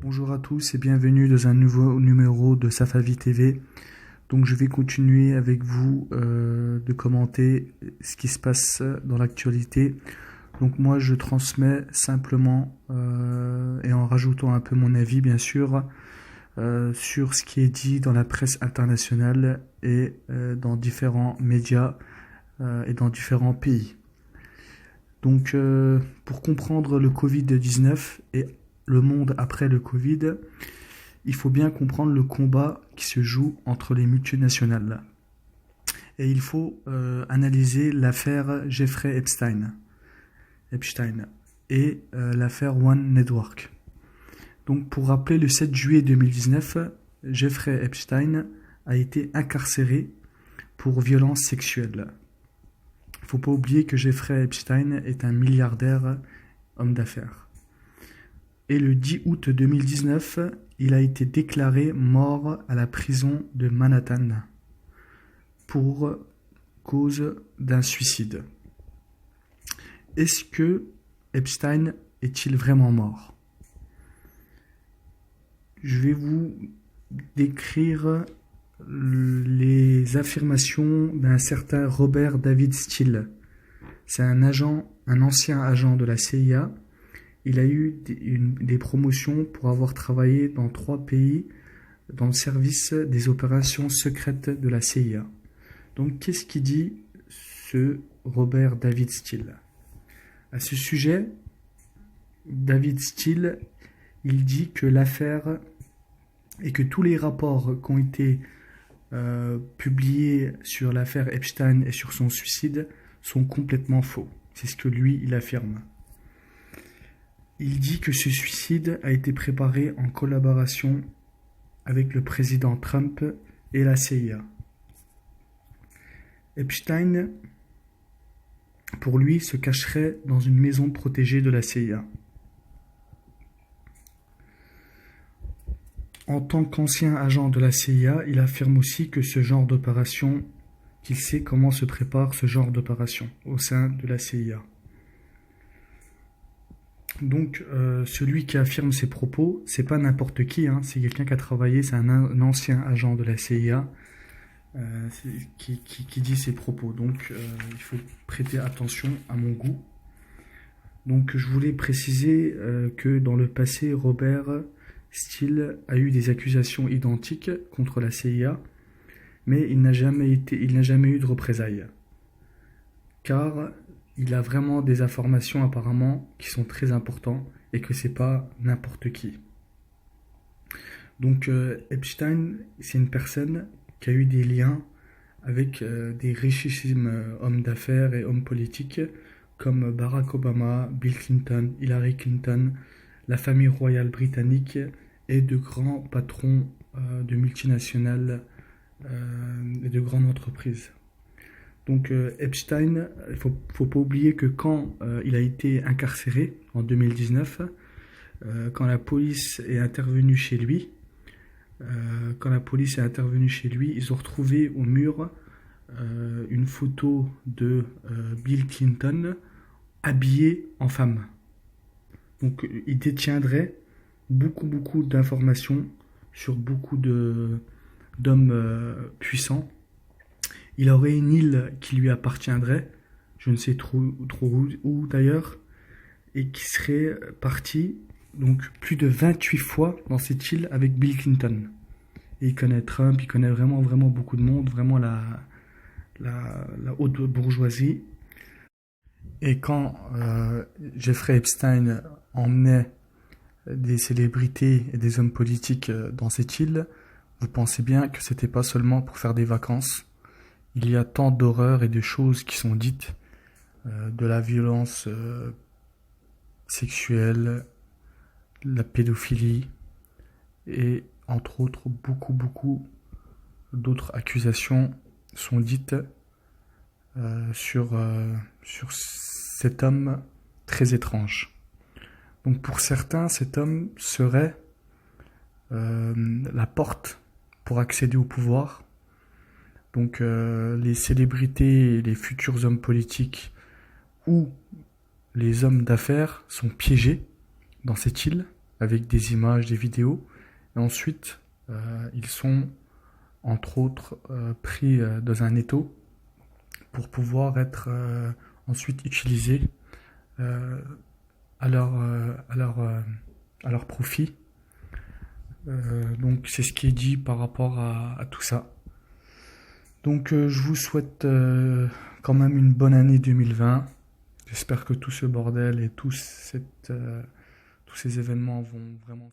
Bonjour à tous et bienvenue dans un nouveau numéro de Safavi TV. Donc je vais continuer avec vous de commenter ce qui se passe dans l'actualité. Donc moi je transmets simplement et en rajoutant un peu mon avis bien sûr sur ce qui est dit dans la presse internationale et dans différents médias et dans différents pays. Donc pour comprendre le Covid-19 et le monde après le Covid, il faut bien comprendre le combat qui se joue entre les multinationales. Et il faut analyser l'affaire Jeffrey Epstein et l'affaire One Network. Donc pour rappeler, le 7 juillet 2019, Jeffrey Epstein a été incarcéré pour violence sexuelle. Il ne faut pas oublier que Jeffrey Epstein est un milliardaire homme d'affaires. Et le 10 août 2019, il a été déclaré mort à la prison de Manhattan pour cause d'un suicide. Est-ce que Epstein est-il vraiment mort ? Je vais vous décrire les affirmations d'un certain Robert David Steele. C'est un ancien agent de la CIA. Il a eu des promotions pour avoir travaillé dans 3 pays dans le service des opérations secrètes de la CIA. Donc, qu'est-ce qu'il dit ce Robert David Steele ? À ce sujet, David Steele, il dit que l'affaire et que tous les rapports qui ont été publiés sur l'affaire Epstein et sur son suicide sont complètement faux. C'est ce que lui, il affirme. Il dit que ce suicide a été préparé en collaboration avec le président Trump et la CIA. Epstein, pour lui, se cacherait dans une maison protégée de la CIA. En tant qu'ancien agent de la CIA, il affirme aussi que qu'il sait comment se prépare ce genre d'opération au sein de la CIA. Donc, celui qui affirme ces propos, c'est pas n'importe qui, c'est quelqu'un qui a travaillé, c'est un ancien agent de la CIA qui dit ces propos. Donc, il faut prêter attention à mon goût. Donc, je voulais préciser que dans le passé, Robert Steele a eu des accusations identiques contre la CIA, mais il n'a jamais eu de représailles, car il a vraiment des informations apparemment qui sont très importantes et que c'est pas n'importe qui. Donc Epstein, c'est une personne qui a eu des liens avec des richissimes hommes d'affaires et hommes politiques comme Barack Obama, Bill Clinton, Hillary Clinton, la famille royale britannique et de grands patrons de multinationales et de grandes entreprises. Donc Epstein, il ne faut pas oublier que quand il a été incarcéré en 2019, quand la police est intervenue chez lui, ils ont retrouvé au mur une photo de Bill Clinton habillé en femme. Donc il détiendrait beaucoup d'informations sur beaucoup d'hommes puissants. Il aurait une île qui lui appartiendrait, je ne sais trop où d'ailleurs, et qui serait parti donc plus de 28 fois dans cette île avec Bill Clinton. Et il connaît Trump, il connaît vraiment beaucoup de monde, vraiment la haute bourgeoisie. Et quand Jeffrey Epstein emmenait des célébrités et des hommes politiques dans cette île, vous pensez bien que c'était pas seulement pour faire des vacances. Il y a tant d'horreurs et de choses qui sont dites, de la violence sexuelle, la pédophilie et entre autres beaucoup d'autres accusations sont dites sur cet homme très étrange. Donc pour certains, cet homme serait la porte pour accéder au pouvoir. Donc les célébrités et les futurs hommes politiques ou les hommes d'affaires sont piégés dans cette île avec des images, des vidéos. Et ensuite, ils sont entre autres pris dans un étau pour pouvoir être ensuite utilisés à leur profit. Donc c'est ce qui est dit par rapport à tout ça. Donc je vous souhaite quand même une bonne année 2020. J'espère que tout ce bordel et tous ces événements vont vraiment...